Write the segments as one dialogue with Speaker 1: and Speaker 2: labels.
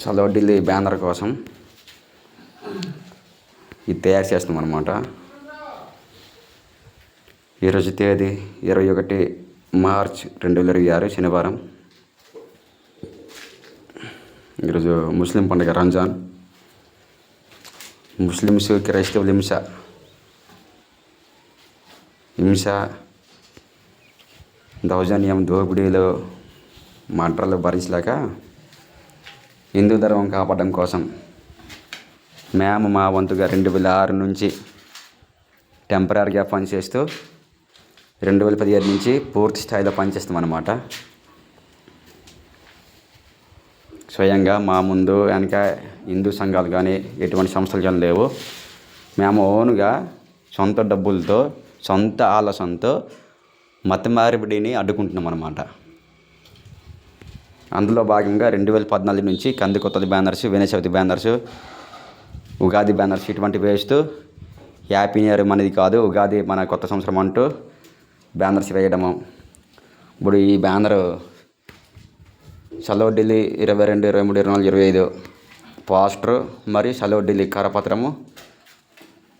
Speaker 1: చలో ఢిల్లీ బ్యానర్ కోసం ఇది తయారు చేస్తాం అన్నమాట. ఈరోజు తేదీ 21 మార్చ్ 2026 శనివారం. ఈరోజు ముస్లిం పండుగ రంజాన్. ముస్లిమ్స్ క్రైస్తవులు హింస దౌర్జన్యం దోపిడీలు మంటలు భరించలేక హిందూ ధర్మం కాపాడడం కోసం మేము మా వంతుగా 2006 నుంచి టెంపరీగా పనిచేస్తూ 2017 నుంచి పూర్తి స్థాయిలో పనిచేస్తాం అన్నమాట. స్వయంగా మా ముందు వెనక హిందూ సంఘాలు కానీ ఎటువంటి సంస్థలు కానీ లేవు. మేము ఓన్గా సొంత డబ్బులతో సొంత ఆలోచనతో మత మార్పిడిని అడ్డుకుంటున్నాం అన్నమాట. అందులో భాగంగా 2014 నుంచి కందికొత్తది banners, Vinayaka Chavithi banners, Ugadi banners ఇటువంటివి వేస్తూ హ్యాపీ న్యూ ఇయర్ మనది కాదు, ఉగాది మన కొత్త సంవత్సరం అంటూ బ్యానర్స్ వేయడము. ఇప్పుడు ఈ బ్యానరు చలో ఢిల్లీ 22, 23, 24, 25 పోస్టరు మరియు చలో ఢిల్లీ కరపత్రము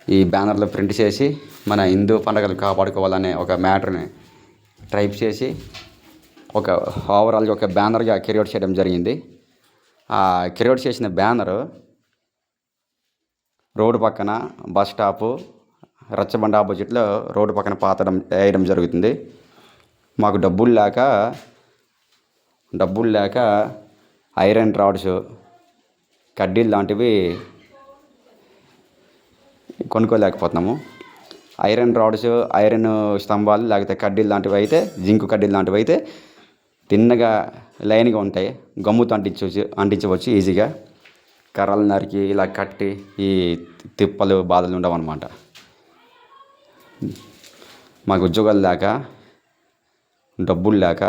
Speaker 1: ఈ బ్యానర్లో ప్రింట్ చేసి మన హిందూ పండుగలు కాపాడుకోవాలనే ఒక మ్యాటర్ని టైప్ చేసి ఒక ఓవరాల్గా ఒక బ్యానర్గా క్రియేట్ చేయడం జరిగింది. ఆ క్రియేట్ చేసిన బ్యానరు రోడ్డు పక్కన బస్ స్టాపు రచ్చబండ ఆపోజిట్లో రోడ్డు పక్కన వేయడం జరుగుతుంది. మాకు డబ్బులు లేక ఐరన్ రాడ్స్ కడ్డీలు లాంటివి కొనుక్కోలేకపోతున్నాము. ఐరన్ రాడ్స్, ఐరన్ స్తంభాలు లేకపోతే కడ్డీలు లాంటివి అయితే, జింకు కడ్డీలు లాంటివి అయితే తిన్నగా లైన్గా ఉంటాయి, గమ్ముతో అంటించవచ్చు ఈజీగా. కర్రలు నరికి ఇలా కట్టి ఈ తిప్పలు బాధలు ఉండవన్నమాట. మాకు ఉద్యోగాలు లేక డబ్బులు లేక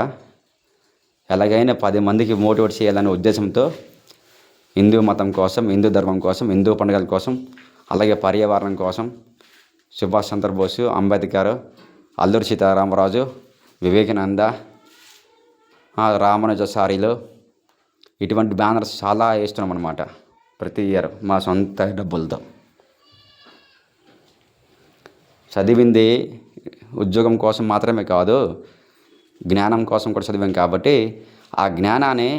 Speaker 1: ఎలాగైనా 10 మందికి మోటివేట్ చేయాలనే ఉద్దేశంతో హిందూ మతం కోసం, హిందూ ధర్మం కోసం, హిందూ పండుగల కోసం, అలాగే పర్యావరణం కోసం సుభాష్ చంద్రబోసు, అంబేద్కర్, అల్లూరి సీతారామరాజు, వివేకానంద, రామానుజాచార్యులు ఇటువంటి బ్యానర్స్ చాలా వేస్తున్నాం అన్నమాట ప్రతి ఇయర్ మా సొంత డబ్బులతో. చదివింది ఉద్యోగం కోసం మాత్రమే కాదు, జ్ఞానం కోసం కూడా చదివాం కాబట్టి ఆ జ్ఞానాన్ని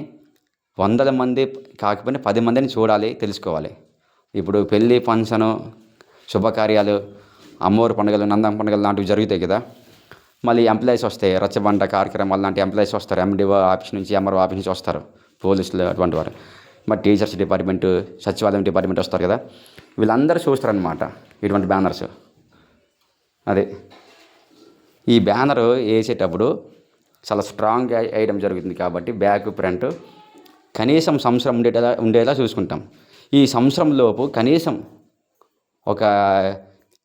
Speaker 1: 100 మంది కాకపోయినా 10 మందిని చూడాలి, తెలుసుకోవాలి. ఇప్పుడు పెళ్ళి, ఫంక్షను, శుభకార్యాలు, అమ్మవారి పండుగలు, నందం పండుగలు లాంటివి జరుగుతాయి కదా. మళ్ళీ ఎంప్లాయీస్ వస్తాయి, రచ్చబండ కార్యక్రమాలు లాంటి ఎంప్లాయీస్ వస్తారు, ఎండిఓ ఆఫీస్ నుంచి, ఎంఆర్ఓ ఆఫీస్ నుంచి వస్తారు, పోలీసులు అటువంటి వారు, మరి టీచర్స్ డిపార్ట్మెంటు, సచివాలయం డిపార్ట్మెంట్ వస్తారు కదా. వీళ్ళందరూ చూస్తారనమాట ఇటువంటి బ్యానర్స్. అదే ఈ బ్యానరు వేసేటప్పుడు చాలా స్ట్రాంగ్గా వేయడం జరుగుతుంది కాబట్టి బ్యాక్ ఫ్రంట్ కనీసం సంవత్సరం ఉండేలా చూసుకుంటాం. ఈ సంవత్సరంలోపు కనీసం ఒక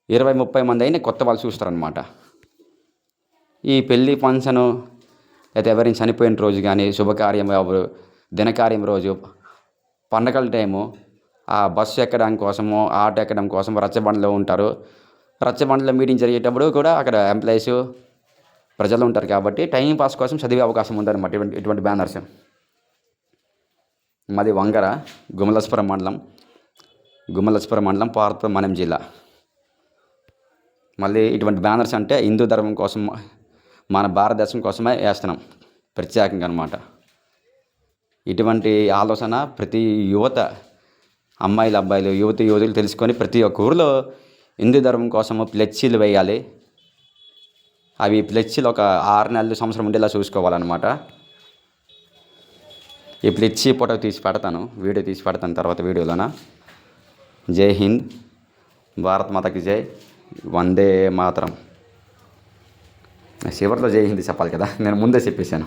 Speaker 1: 20-30 మంది అయినా కొత్త వాళ్ళు చూస్తారనమాట. ఈ పెళ్ళి ఫంక్షను లేదా ఎవరైనా చనిపోయిన రోజు కానీ, శుభకార్యం, దినకార్యం రోజు, పండగల టైము ఆ బస్సు ఎక్కడం కోసము, ఆటో ఎక్కడం కోసం రచ్చబండలో ఉంటారు. రచ్చబండలో మీటింగ్ జరిగేటప్పుడు కూడా అక్కడ ఎంప్లాయీస్, ప్రజలు ఉంటారు కాబట్టి టైం పాస్ కోసం చదివే అవకాశం ఉందన్నమాట ఇటువంటి బ్యానర్స్. మాది వంగర, గుమలస్పురం మండలం, పార్వతీపురం మన్యం జిల్లా. మళ్ళీ ఇటువంటి బ్యానర్స్ అంటే హిందూ ధర్మం కోసం, మన భారతదేశం కోసమే వేస్తున్నాం ప్రత్యేకంగా అనమాట. ఇటువంటి ఆలోచన ప్రతి యువత, అమ్మాయిలు, అబ్బాయిలు, యువతులు తెలుసుకొని ప్రతి ఒక్క ఊరిలో హిందూ ధర్మం కోసము ఫ్లెక్సీలు వేయాలి. అవి ఫ్లెక్సీలు ఒక 6 నెలలు, సంవత్సరం ఉండేలా చూసుకోవాలన్నమాట. ఈ ఫ్లెక్సీ ఫోటో తీసి పెడతాను, వీడియో తీసి పెడతాను తర్వాత వీడియోలోన. జై హింద్, భారత్ మాతకి జై, వందే మాతరం. చివరిలో జై హింద్ చెప్పాలి కదా, నేను ముందే చెప్పేశాను.